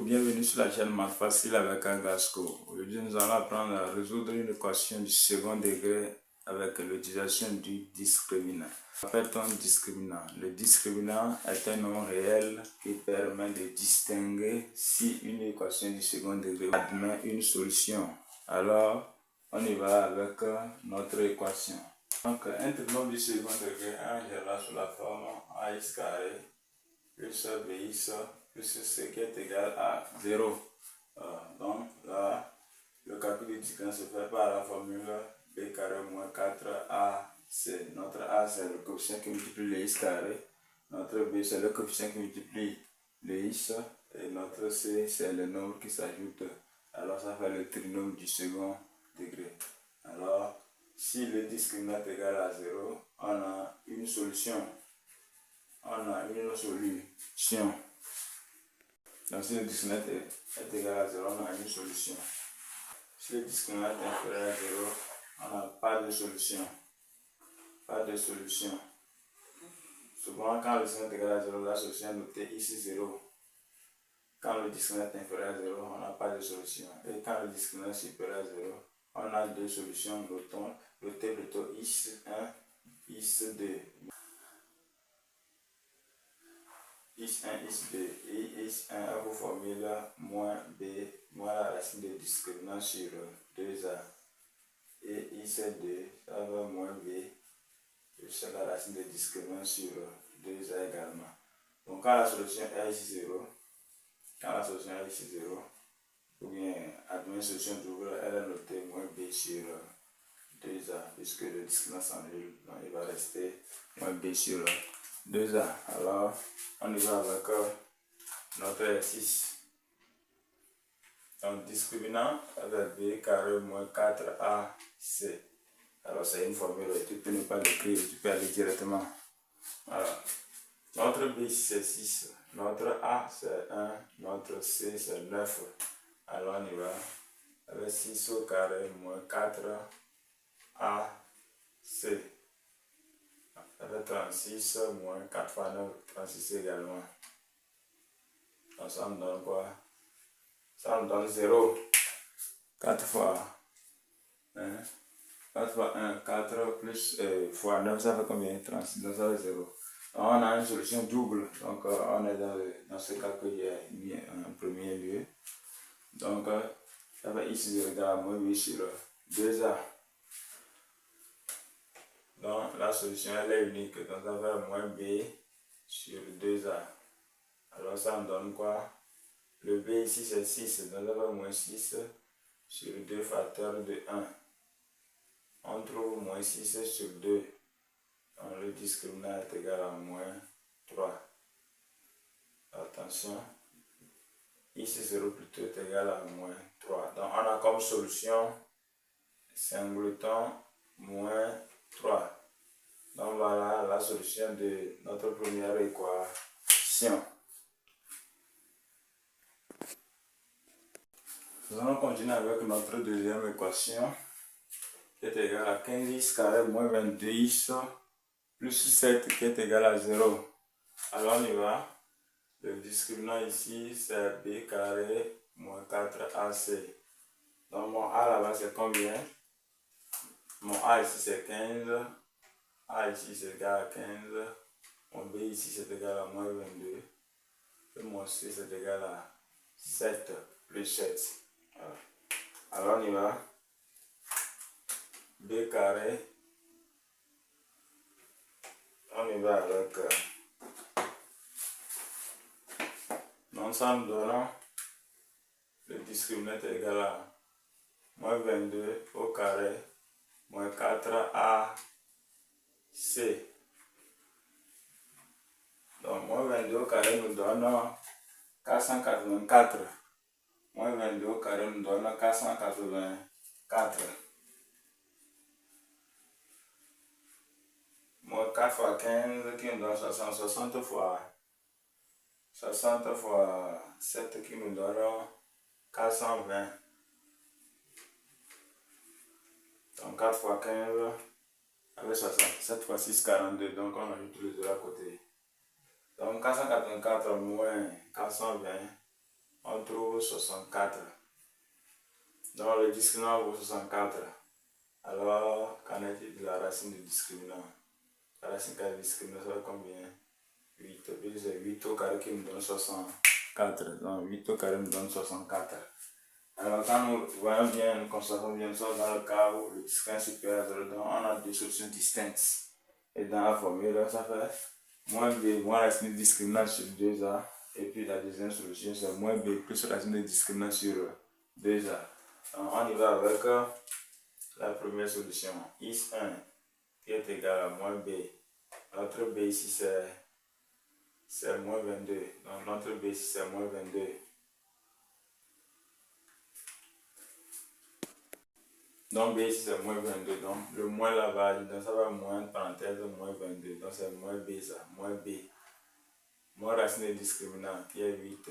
bienvenue sur la chaîne Maths Facile avec Agasco. Aujourd'hui, nous allons apprendre à résoudre une équation du second degré avec l'utilisation du discriminant. Appelle-t-on discriminant? Le discriminant est un nom réel qui permet de distinguer si une équation du second degré admet une solution. Alors, on y va avec notre équation. Donc, un trinombre du second degré, on gère sous la forme ax carré plus bx plus c qui est égal à 0. Donc là, le calcul du discriminant se fait par la formule b carré moins 4ac. Notre a c'est le coefficient qui multiplie le x carré, notre b c'est le coefficient qui multiplie le x et notre c c'est le nombre qui s'ajoute. Alors ça fait le trinôme du second degré. Alors si le discriminant est égal à 0, on a une solution. Donc si le discriminant est égal à 0, on a une solution. Si le discriminant est inférieur à 0, on n'a pas de solution. Souvent quand le discriminant est égal à 0, la solution est notée ici 0. Quand le discriminant est inférieur à 0, on n'a pas de solution. Et quand le discriminant est supérieur à 0, on a deux solutions. Notez plutôt x1, x2. x1, x2 et x1 vous formule moins b moins la racine de discriminant sur 2a et x2 ça va moins b plus la racine de discriminant sur 2a également. Donc quand la solution est ici 0, ou bien admet une solution double, elle est notée moins b sur 2a puisque le discriminant s'annule, donc il va rester moins b sur 2a. Alors on y va avec notre exercice. Donc discriminant avec b carré moins 4ac. Alors c'est une formule, tu peux ne pas l'écrire, tu peux aller directement. Alors notre b c'est 6, notre a c'est 1, notre c c'est 9. Alors on y va avec 6 au carré moins 4ac. Ça fait 36 moins 4 fois 9, 36 également. Donc ça me donne quoi? Ça me donne 0. 4 fois 1. 4 fois 1, 4 plus fois 9, ça fait combien? 36, donc ça fait 0. Donc on a une solution double. Donc on est dans ce cas que j'ai mis en premier lieu. Donc ça fait ici 0 égale à moins 8 sur 2a. Donc la solution elle est unique, donc ça fait moins b sur 2a. Alors ça me donne quoi? Le b ici c'est 6, donc ça fait moins 6 sur 2 facteur de 1. On trouve moins 6 sur 2. Donc le discriminant est égal à moins 3. Attention, ici 0 plutôt est égal à moins 3. Donc on a comme solution singleton moins 3. Donc voilà la solution de notre première équation. Nous allons continuer avec notre deuxième équation qui est égale à 15x carré moins 22x plus 7 qui est égal à 0. Alors on y va. Le discriminant ici c'est b carré moins 4ac. Donc mon a là-bas c'est combien? Mon a ici c'est 15. A ici c'est égal à 15. Mon b ici c'est égal à moins 22. Et mon c c'est égal à 7 plus 7. Voilà. Alors on y va. B carré. On y va avec. Donc ça nous donne le discriminant est égal à moins 22 au carré moins 4ac. Donc moins 22 au carré nous donne 484. Moins 22 au carré nous donne 484. Moins 4 fois 15 qui nous donne 60. 60 fois 7 qui nous donne 420. Donc 4 fois 15 avec 60. 7 fois 6, 42. Donc on ajoute les deux à côté. Donc 484 moins 420. on trouve 64. Donc le discriminant vaut 64. Alors, qu'en est-il de la racine du discriminant? La racine carrée du discriminant, ça va combien? 8. C'est 8 au carré qui me donne 64. Donc 8 au carré me donne 64. Alors quand nous voyons bien, nous constatons bien ça dans le cas où le discriminant est supérieur à 0, donc on a deux solutions distinctes. Et dans la formule, ça fait moins b moins racine du discriminant sur 2a. Et puis la deuxième solution, c'est moins b plus racine du discriminant sur 2a. Donc on y va avec la première solution, is1 qui est égal à moins b. Notre b ici c'est moins 22. Donc notre b ici c'est moins 22. Donc b ici c'est moins 22. Donc le moins là-bas, donc ça va moins parenthèse moins 22. Donc c'est moins b ça, moins b. Moins racine discriminant qui est 8.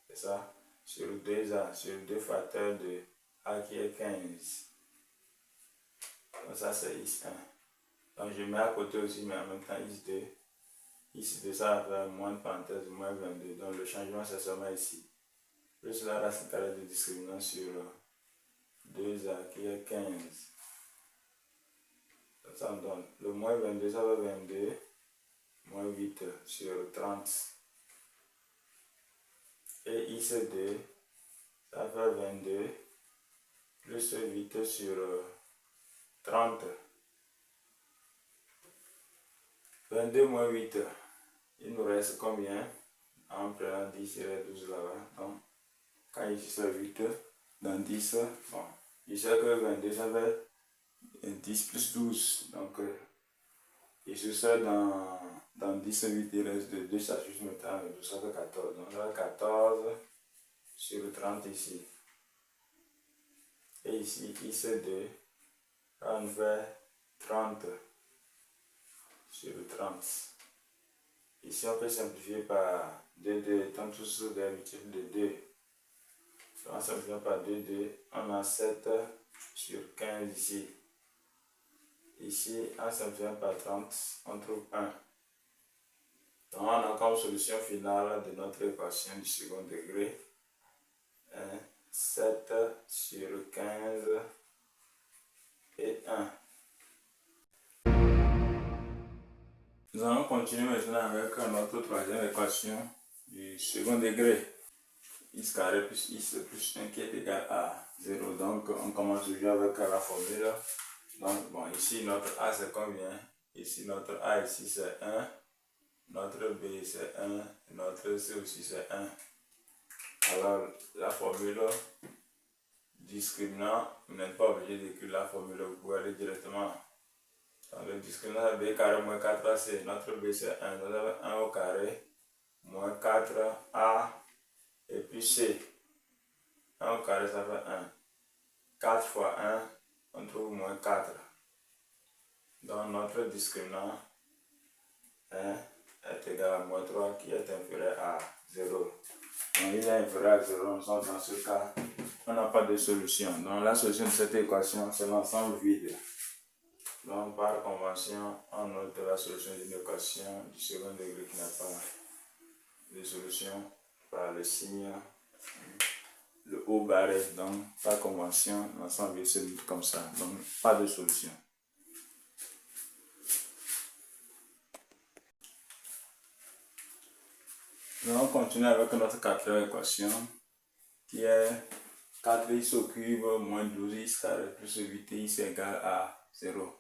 C'est ça. Sur 2a, sur 2 facteurs de a qui est 15. Donc ça c'est is1. Donc je mets à côté aussi, mais en même temps is2. Is2 ça va faire moins de parenthèse moins 22. Donc le changement c'est seulement ici. Plus la racine carrée de discriminant sur 2a qui est 15. Donc ça me donne le moins 22, ça va 22. Moins 8 sur 30. Et is2, ça fait 22. Plus 8 sur 30. 22 moins 8, il nous reste combien? En prenant 10 et 12 là-bas. Donc, quand ici c'est 8, dans 10, bon, je sais que 22 ça fait 10 plus 12. Donc, et sur ça, dans 10, 8, il reste 2, ça juste maintenant, ça fait 14. Donc, là, 14 sur 30 ici. Et ici, is2, ça nous fait 30 sur 30. Ici, on peut simplifier par 2, 2, étant tous des multiples de 2. Donc, en simplifiant par 2, 2, on a 7 sur 15 ici. Ici, en simplifiant par 30, on trouve 1. Donc, on a comme solution finale de notre équation du second degré 7 sur 15 et 1. Nous allons continuer maintenant avec notre troisième équation du second degré. Is carré plus is plus 1 qui est égal à 0. Donc on commence toujours avec la formule. Donc bon, ici notre a c'est combien? Ici notre a ici c'est 1. Notre b c'est 1. Notre c aussi c'est 1. Alors la formule discriminant, vous n'êtes pas obligé d'écrire la formule, vous pouvez aller directement. Donc le discriminant c'est b carré moins 4ac. Notre b c'est 1. Nous avons 1 au carré moins 4a. Et puis c, 1 au carré ça fait 1. 4 fois 1, on trouve moins 4. Donc notre discriminant est égal à moins 3 qui est inférieur à 0. Donc il est inférieur à 0, dans ce cas, on n'a pas de solution. Donc la solution de cette équation, c'est l'ensemble vide. Donc par convention, on note la solution d'une équation du second degré qui n'a pas de solution par le signe le haut barré. Donc par convention, l'ensemble vide se note comme ça. Donc pas de solution. Nous allons continuer avec notre quatrième équation qui est 4x au cube moins 12x carré plus 8x égale à 0.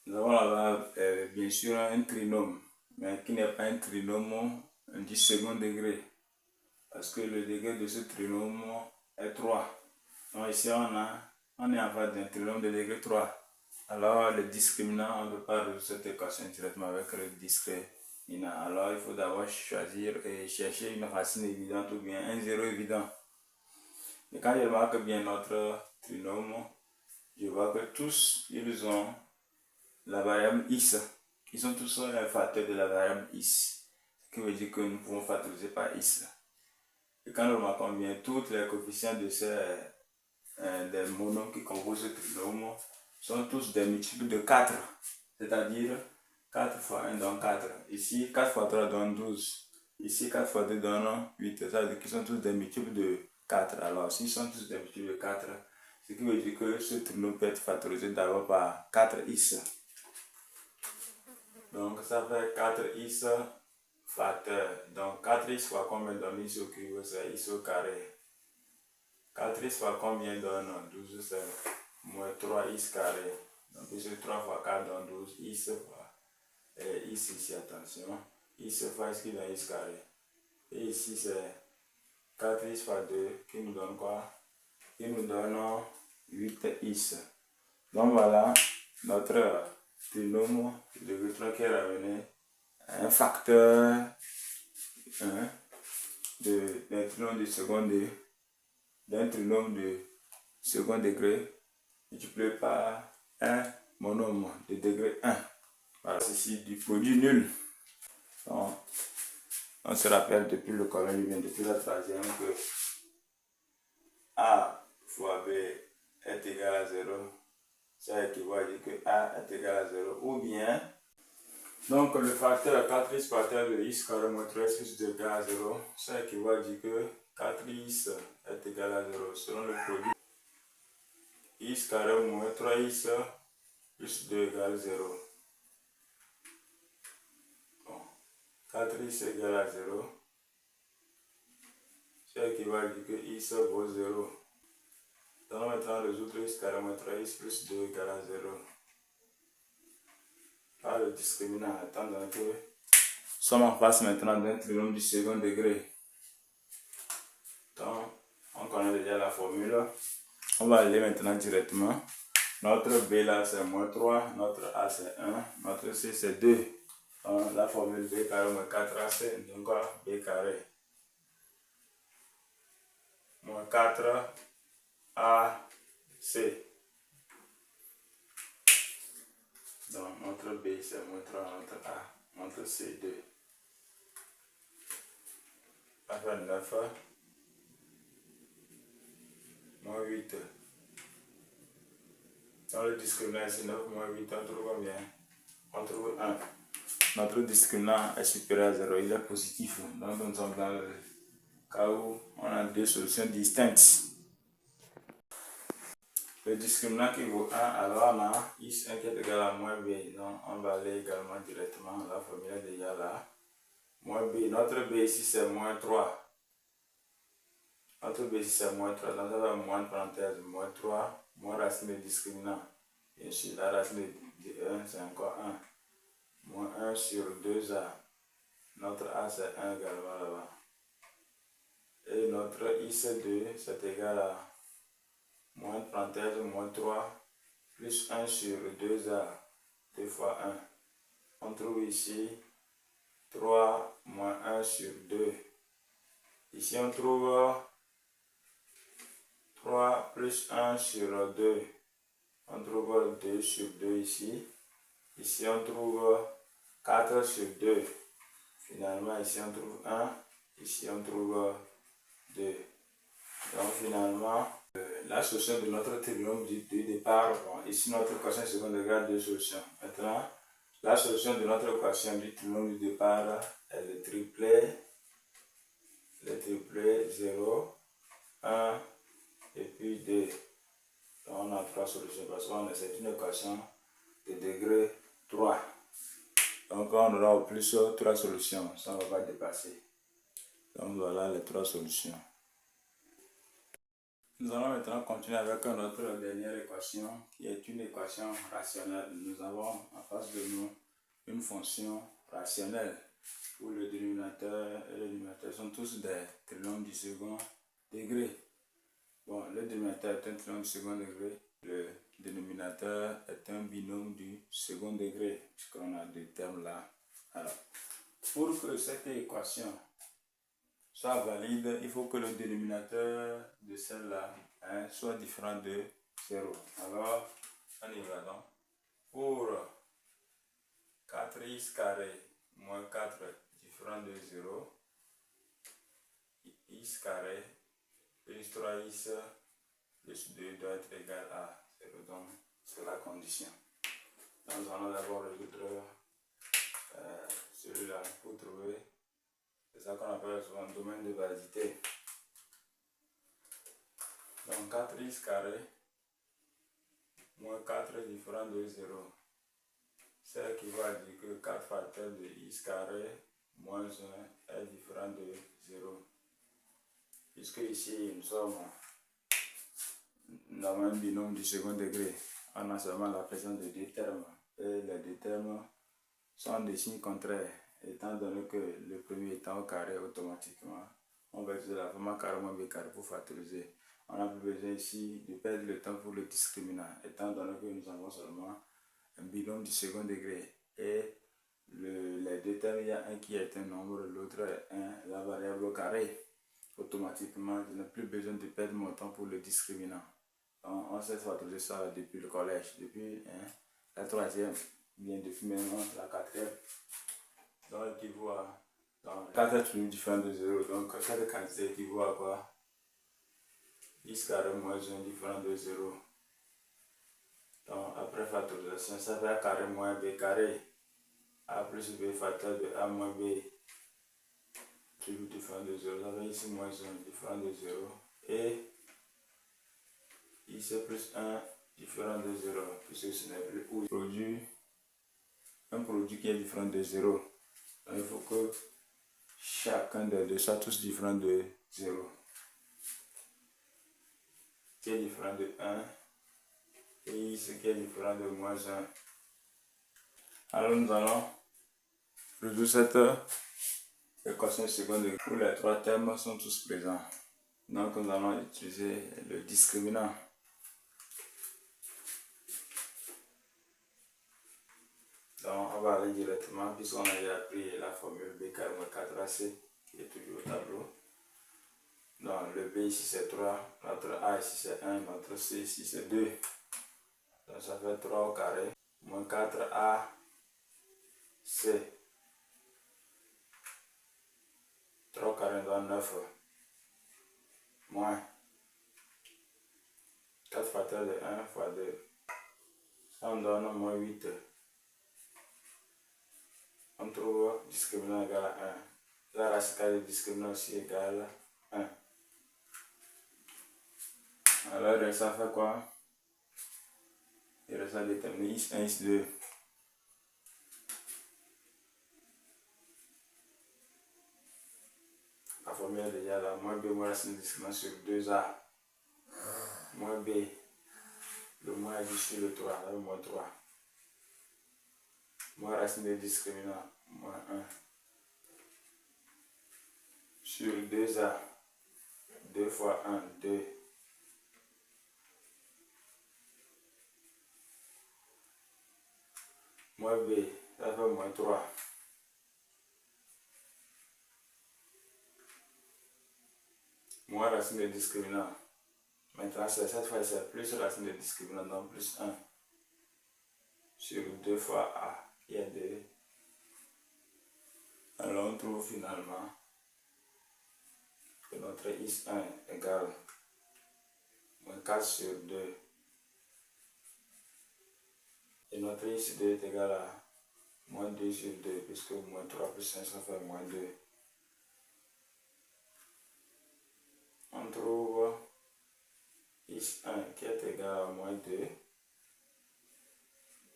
Nous avons là-bas bien sûr un trinôme, mais qui n'est pas un trinôme du second degré, parce que le degré de ce trinôme est 3. Donc ici on est en face d'un trinôme de degré 3. Alors le discriminant, on ne peut pas résoudre cette équation directement avec le discriminant. Alors il faut d'abord choisir et chercher une racine évidente ou bien un zéro évident. Et quand je remarque bien notre trinôme, je vois que tous ils ont la variable x. Ils sont tous un facteur de la variable x. Ce qui veut dire que nous pouvons factoriser par x. Et quand nous remarquons bien tous les coefficients de ces des monomes qui composent ce trinôme sont tous des multiples de 4. C'est-à-dire 4 fois 1 donne 4. Ici, 4 fois 3 donne 12. Ici, 4 fois 2 donne 8. Ça veut dire qu'ils sont tous des multiples de 4. Alors, s'ils sont tous des multiples de 4, ce qui veut dire que ce trinôme peut être factorisé d'abord par 4x. Donc, ça fait 4x facteur. Donc, 4x fois combien donne x au cube? C'est x au carré. 4x fois combien donne 12? C'est moins 3x carré. Donc, ici, 3 fois 4 donne 12. X fois x ici, attention. X fois x qui donne x carré. Et ici, c'est 4x fois 2 qui nous donne quoi? Qui nous donne 8x. Donc, voilà notre trinôme de 3 qui est ramené à un facteur d'un trinôme de second degré, d'un trinôme de second degré multiplié par un monôme de degré 1. Voilà, ceci du produit nul. Donc, on se rappelle depuis le collège, depuis la troisième, que A fois B est égal à 0. Ça équivaut à dire que A est égal à 0. Ou bien, donc le facteur 4x facteur de x carré moins 3x plus 2 égale à 0. Ça équivaut à dire que 4x est égal à 0 selon le produit x carré moins 3x plus 2 égale 0. Bon, 4x égale à 0. Ça équivaut à dire que x vaut 0. Donc maintenant résoudre x carré moins 3x plus 2 égale à 0. Par le discriminant, étant donné que nous sommes en face maintenant d'un trinôme du second degré. Donc, on connaît déjà la formule. On va aller maintenant directement. Notre B là c'est moins 3, notre A c'est 1, notre C c'est 2. Donc, la formule B carré moins 4AC, donc quoi? B carré moins 4 AC. Donc notre B c'est moins 3, notre A, notre C 2. Ça fait 9 moins 8. Dans le discriminant ici, 9 moins 8, on trouve combien? On trouve 1. Notre discriminant est supérieur à 0, il est positif. Donc nous sommes dans le cas où on a deux solutions distinctes. Le discriminant qui vaut 1, alors on a x1 qui est égal à moins b. Donc on va aller également directement, la formule est déjà là. Moins b, notre b ici c'est moins 3. Notre b ici c'est moins 3, donc ça va moins de parenthèse, moins 3, moins racine de discriminant. Bien sûr, la racine de 1 c'est encore 1. Moins 1 sur 2a. Notre a c'est 1 également là-bas. Et notre x2 c'est égal à moins de parenthèse, moins 3, plus 1 sur 2a, 2 fois 1. On trouve ici 3 moins 1 sur 2. Ici on trouve 3 plus 1 sur 2. On trouve 2 sur 2 ici. Ici on trouve 4 sur 2. Finalement ici on trouve 1. Ici on trouve 2. Donc finalement, la solution de notre théorème du départ, bon, ici notre équation seconde degré a deux solutions. Maintenant, la solution de notre équation du théorème du départ est le triplet 0, 1 et puis 2. Donc on a trois solutions parce qu'on c'est une équation de degré 3. Donc on aura au plus trois solutions, ça ne va pas dépasser. Donc voilà les trois solutions. Nous allons maintenant continuer avec notre dernière équation qui est une équation rationnelle. Nous avons en face de nous une fonction rationnelle où le dénominateur et le numérateur sont tous des trinômes du second degré. Bon, le dénominateur est un trinôme du second degré, le dénominateur est un binôme du second degré, puisqu'on a deux termes là. Alors, pour que cette équation soit valide, il faut que le dénominateur de celle-là soit différent de 0. Alors, on y va donc. Pour 4x carré moins 4 différent de 0, x carré plus 3x plus 2 doit être égal à 0. Donc, c'est la condition. Donc, nous allons d'abord résoudre celui-là pour trouver C'est ça qu'on appelle souvent domaine de validité. Donc 4x carré moins 4 est différent de 0. C'est équivaut à dire que 4 facteurs de x carré moins 1 est différent de 0. Puisque ici, nous sommes dans un binôme du second degré, on a seulement la présence de deux termes. Et les deux termes sont des signes contraires. Étant donné que le premier étant au carré, automatiquement, on va utiliser la forme carré moins b carré pour factoriser. On n'a plus besoin ici de perdre le temps pour le discriminant, étant donné que nous avons seulement un binôme du second degré. Et les deux termes, il y a un qui est un nombre, l'autre est la variable au carré. Automatiquement, je n'ai plus besoin de perdre mon temps pour le discriminant. On sait factoriser ça depuis le collège, depuis la troisième, bien depuis maintenant la quatrième. Donc, équivaut à 4 est toujours différent de 0. Donc, cette quantité équivaut à quoi? X carré moins 1 différent de 0. Donc, après factorisation, ça fait A carré moins B carré. A plus B facteur de A moins B. Toujours différent de 0. Ça fait ici moins 1 différent de 0. Et ici plus 1 différent de 0. Puisque ce n'est plus où un produit qui est différent de 0. Donc, il faut que chacun des deux soit tous différents de 0. Qui est différent de 1 et ce qui est différent de moins 1. Alors nous allons résoudre cette équation seconde où les trois termes sont tous présents. Donc nous allons utiliser le discriminant. Donc on va aller directement puisqu'on a déjà pris la formule b carré moins 4ac qui est toujours au tableau. Donc le b ici c'est 3, notre a ici c'est 1, notre c ici c'est 2. Donc ça fait 3 au carré moins 4ac C. 3 au carré donne 9. Moins 4 facteurs de 1 fois 2. Ça me donne moins 8. On trouve discriminant égal à 1. La racine carrée du discriminant aussi égale à 1. Alors ça fait quoi? Il reste à déterminer x1, x2. La formule est déjà là. Moins b moins racine de discriminant sur 2a. Moins b. Le moins est sur le 3. Là, moins 3. Moins racine de discriminant. Moins 1. Sur 2a. 2 fois 1, 2. Moins b, ça fait moins 3. Moins racine de discriminant. Maintenant, cette fois, c'est plus racine de discriminant, donc plus 1. Sur 2 fois a, qui est 2. Alors, on trouve finalement que notre x1 égale moins 4 sur 2. Et notre x2 est égal à moins 2 sur 2, puisque moins 3 plus 1, ça fait moins 2. On trouve x1 qui est égal à moins 2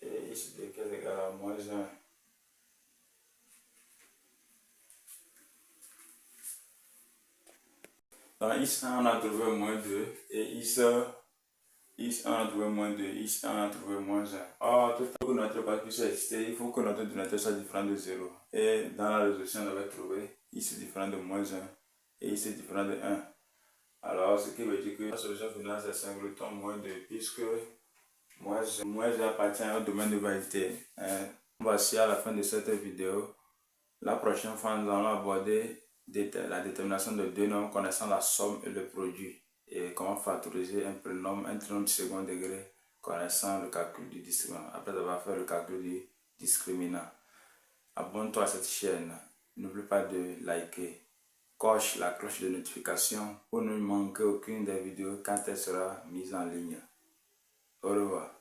et x2 qui est égal à moins 1. Dans x1, on a trouvé moins 2 et x1 on a trouvé moins 2, x1 on a trouvé moins 1. Or, tout pour que notre équation puisse exister, il faut que notre dénominateur soit différent de 0. Et dans la résolution, on avait trouvé x est différent de moins 1 et x est différent de 1. Alors, ce qui veut dire que la solution finale c'est singleton moins 2, puisque moins 1 appartient au domaine de validité. Voici à la fin de cette vidéo. La prochaine fois, nous allons aborder la détermination de deux nombres connaissant la somme et le produit. Et comment factoriser un trinôme du second degré connaissant le calcul du discriminant. Après avoir fait le calcul du discriminant. Abonne-toi à cette chaîne. N'oublie pas de liker. Coche la cloche de notification pour ne manquer aucune des vidéos quand elle sera mise en ligne. Au revoir.